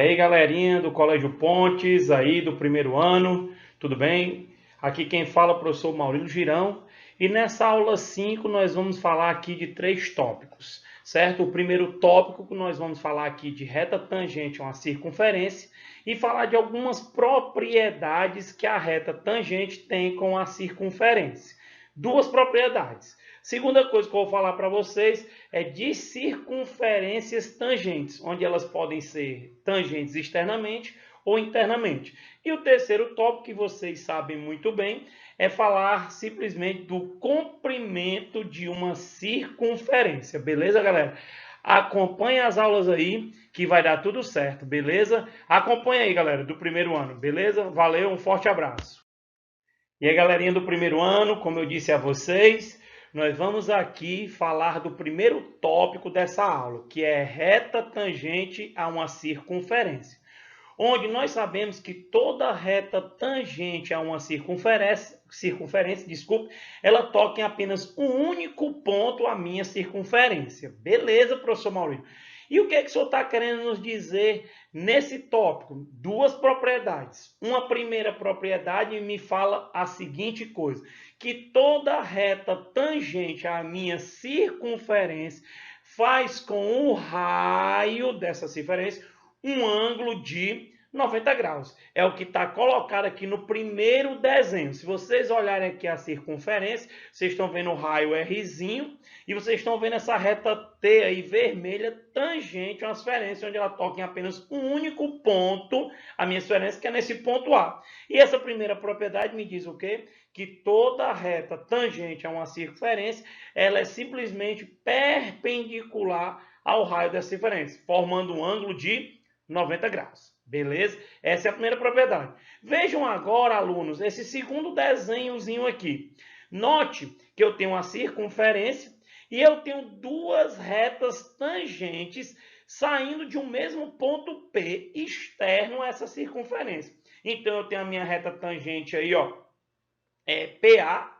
aí, galerinha do Colégio Pontes, aí do primeiro ano, tudo bem? Aqui quem fala é o professor Maurílio Girão, e nessa aula 5 nós vamos falar aqui de 3 tópicos, certo? O primeiro tópico que nós vamos falar aqui de reta tangente a uma circunferência e falar de algumas propriedades que a reta tangente tem com a circunferência. Duas propriedades. Segunda coisa que eu vou falar para vocês é de circunferências tangentes, onde elas podem ser tangentes externamente ou internamente. E o terceiro tópico, que vocês sabem muito bem, é falar simplesmente do comprimento de uma circunferência. Beleza, galera? Acompanhe as aulas aí, que vai dar tudo certo, beleza? Acompanhe aí, galera, do primeiro ano, beleza? Valeu, um forte abraço. E aí, galerinha do primeiro ano, como eu disse a vocês, nós vamos aqui falar do primeiro tópico dessa aula, que é reta tangente a uma circunferência. Onde nós sabemos que toda reta tangente a uma circunferência, ela toca em apenas um único ponto a minha circunferência. Beleza, professor Maurício? E o que é que o senhor está querendo nos dizer nesse tópico? Duas propriedades. Uma primeira propriedade me fala a seguinte coisa, que toda reta tangente à minha circunferência faz com o raio dessa circunferência um ângulo de 90 graus. É o que está colocado aqui no primeiro desenho. Se vocês olharem aqui a circunferência, vocês estão vendo o raio Rzinho e vocês estão vendo essa reta T aí vermelha tangente a uma circunferência onde ela toca em apenas um único ponto, a minha circunferência, que é nesse ponto A. E essa primeira propriedade me diz o quê? Que toda reta tangente a uma circunferência, ela é simplesmente perpendicular ao raio dessa circunferência, formando um ângulo de 90 graus. Beleza? Essa é a primeira propriedade. Vejam agora, alunos, esse segundo desenhozinho aqui. Note que eu tenho uma circunferência e eu tenho duas retas tangentes saindo de um mesmo ponto P externo a essa circunferência. Então, eu tenho a minha reta tangente aí, ó, PA,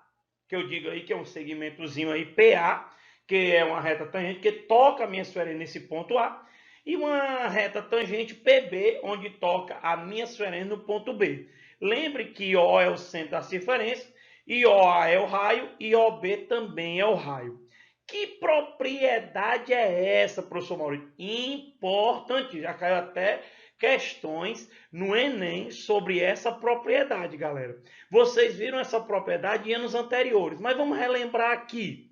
que eu digo aí que é um segmentozinho aí, PA, que é uma reta tangente que toca a minha circunferência nesse ponto A, e uma reta tangente PB, onde toca a minha circunferência no ponto B. Lembre que O é o centro da circunferência, IOA é o raio e OB também é o raio. Que propriedade é essa, professor Maurício? Importante, já caiu até questões no Enem sobre essa propriedade, galera. Vocês viram essa propriedade em anos anteriores, mas vamos relembrar aqui.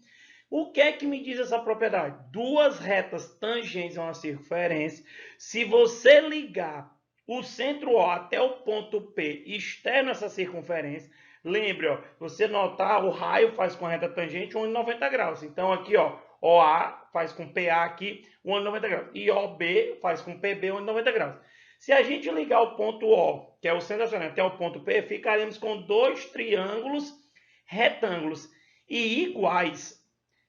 O que é que me diz essa propriedade? Duas retas tangentes a uma circunferência, se você ligar o centro O até o ponto P externo a essa circunferência, lembre, ó, você notar, o raio faz com a reta tangente um ângulo de 90 graus. Então, aqui, ó, OA faz com PA aqui um ângulo de 90 graus. E OB faz com PB um ângulo de 90 graus. Se a gente ligar o ponto O, que é o centro da circunferência, até o ponto P, ficaremos com dois triângulos retângulos e iguais.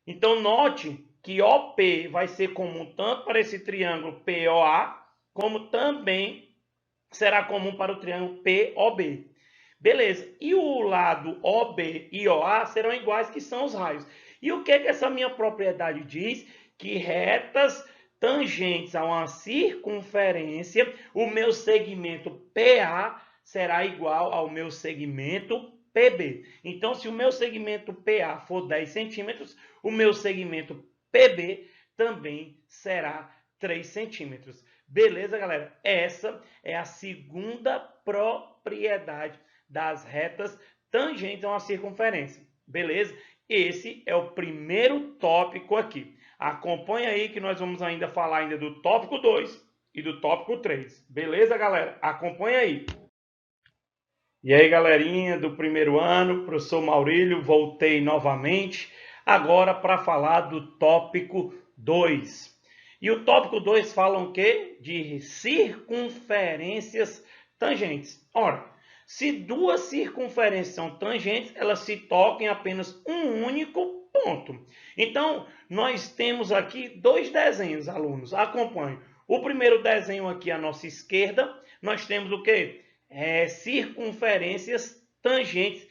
Então, note que OP vai ser comum tanto para esse triângulo POA, como também será comum para o triângulo POB. Beleza. E o lado OB e OA serão iguais, que são os raios. E o que é que essa minha propriedade diz? Que retas tangentes a uma circunferência, o meu segmento PA será igual ao meu segmento PB. Então, se o meu segmento PA for 10 centímetros, o meu segmento PB também será 3 centímetros. Beleza, galera? Essa é a segunda propriedade das retas tangentes a uma circunferência. Beleza? Esse é o primeiro tópico aqui. Acompanha aí que nós vamos ainda falar ainda do tópico 2 e do tópico 3. Beleza, galera? Acompanha aí. E aí, galerinha do primeiro ano, professor Maurílio, voltei novamente, agora para falar do tópico 2. E o tópico 2 fala o quê? De circunferências tangentes. Ora, se duas circunferências são tangentes, elas se tocam em apenas um único ponto. Então, nós temos aqui dois desenhos, alunos, acompanhem. O primeiro desenho aqui à nossa esquerda, nós temos o quê? Circunferências tangentes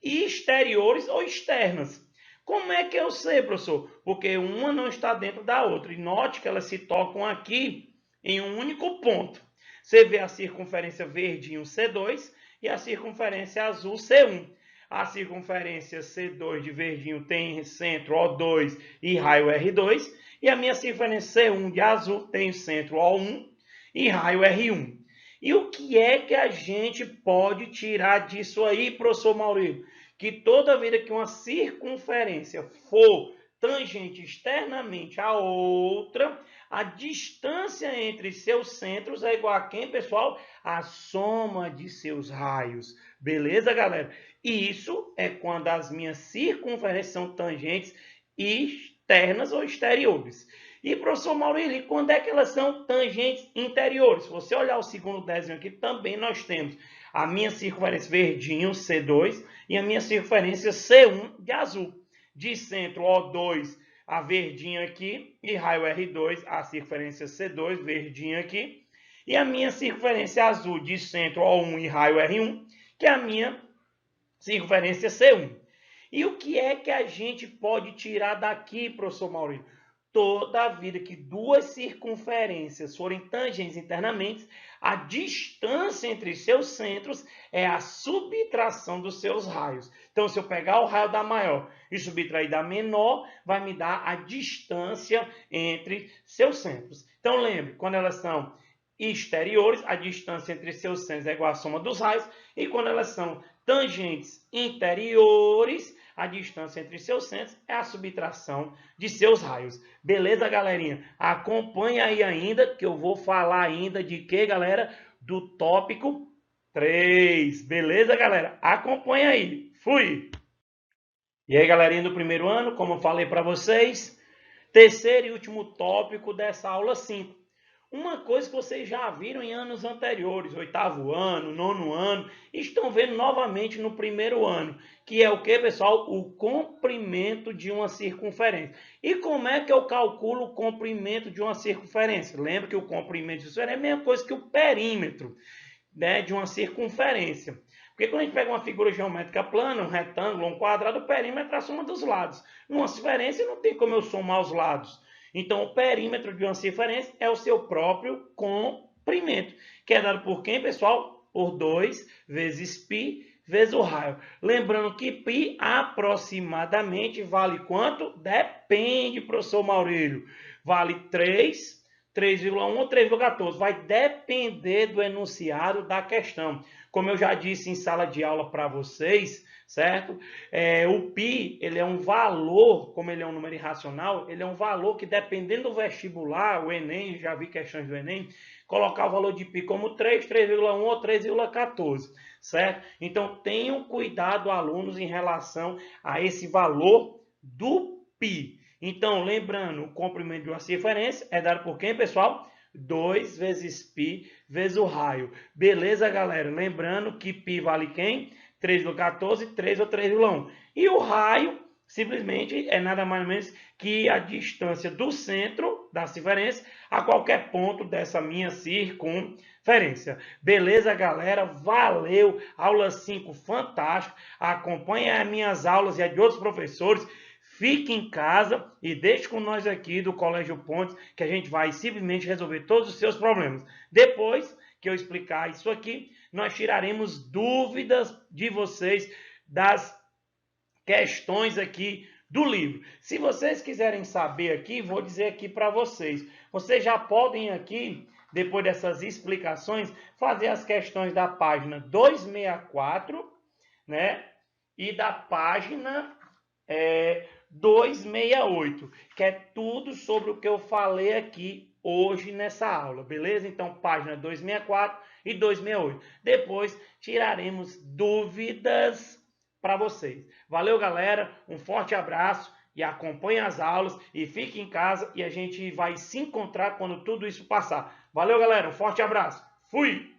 exteriores ou externas. Como é que eu sei, professor? Porque uma não está dentro da outra. E note que elas se tocam aqui em um único ponto. Você vê a circunferência verdinho C2 e a circunferência azul C1. A circunferência C2 de verdinho tem centro O2 e raio R2. E a minha circunferência C1 de azul tem centro O1 e raio R1. E o que é que a gente pode tirar disso aí, professor Maurílio? Que toda vez que uma circunferência for tangente externamente a outra, a distância entre seus centros é igual a quem, pessoal? A soma de seus raios. Beleza, galera? E isso é quando as minhas circunferências são tangentes externas ou exteriores. E, professor Maurílio, quando é que elas são tangentes interiores? Se você olhar o segundo desenho aqui, também nós temos a minha circunferência verdinho, C2, e a minha circunferência C1 de azul. De centro, O2, a verdinha aqui, e raio R2, a circunferência C2, verdinha aqui. E a minha circunferência azul, de centro, O1 e raio R1, que é a minha circunferência C1. E o que é que a gente pode tirar daqui, professor Maurílio? Toda a vida que duas circunferências forem tangentes internamente, a distância entre seus centros é a subtração dos seus raios. Então, se eu pegar o raio da maior e subtrair da menor, vai me dar a distância entre seus centros. Então, lembre, quando elas são exteriores, a distância entre seus centros é igual à soma dos raios, e quando elas são tangentes interiores, a distância entre seus centros é a subtração de seus raios. Beleza, galerinha? Acompanha aí ainda, que eu vou falar ainda de que, galera? Do tópico 3. Beleza, galera? Acompanha aí. Fui! E aí, galerinha do primeiro ano, como eu falei para vocês, terceiro e último tópico dessa aula 5. Uma coisa que vocês já viram em anos anteriores, oitavo ano, nono ano, estão vendo novamente no primeiro ano, que é o que, pessoal? O comprimento de uma circunferência. E como é que eu calculo o comprimento de uma circunferência? Lembra que o comprimento de uma circunferência é a mesma coisa que o perímetro, né, de uma circunferência. Porque quando a gente pega uma figura geométrica plana, um retângulo, um quadrado, o perímetro é a soma dos lados. Numa circunferência não tem como eu somar os lados. Então, o perímetro de uma circunferência é o seu próprio comprimento, que é dado por quem, pessoal? Por 2 vezes π vezes o raio. Lembrando que π aproximadamente vale quanto? Depende, professor Maurílio. Vale 3, 3,1 ou 3,14. Vai depender do enunciado da questão. Como eu já disse em sala de aula para vocês, certo? O π, ele é um valor, como ele é um número irracional, ele é um valor que, dependendo do vestibular, o Enem, já vi questões do Enem, colocar o valor de π como 3, 3,1 ou 3,14, certo? Então, tenham cuidado, alunos, em relação a esse valor do π. Então, lembrando, o comprimento de uma circunferência é dado por quem, pessoal? 2 vezes π vezes o raio. Beleza, galera? Lembrando que π vale quem? 3,14, 3 ou 3,1. E o raio, simplesmente, é nada mais ou menos que a distância do centro da circunferência a qualquer ponto dessa minha circunferência. Beleza, galera? Valeu! Aula 5, fantástico. Acompanhe as minhas aulas e a de outros professores. Fique em casa e deixe com nós aqui do Colégio Pontes, que a gente vai simplesmente resolver todos os seus problemas. Depois que eu explicar isso aqui, nós tiraremos dúvidas de vocês das questões aqui do livro. Se vocês quiserem saber aqui, vou dizer aqui para vocês. Vocês já podem aqui, depois dessas explicações, fazer as questões da página 264, né? E da página 268, que é tudo sobre o que eu falei aqui hoje nessa aula, beleza? Então, página 264 e 268. Depois, tiraremos dúvidas para vocês. Valeu, galera. Um forte abraço e acompanhe as aulas e fique em casa e a gente vai se encontrar quando tudo isso passar. Valeu, galera. Um forte abraço. Fui!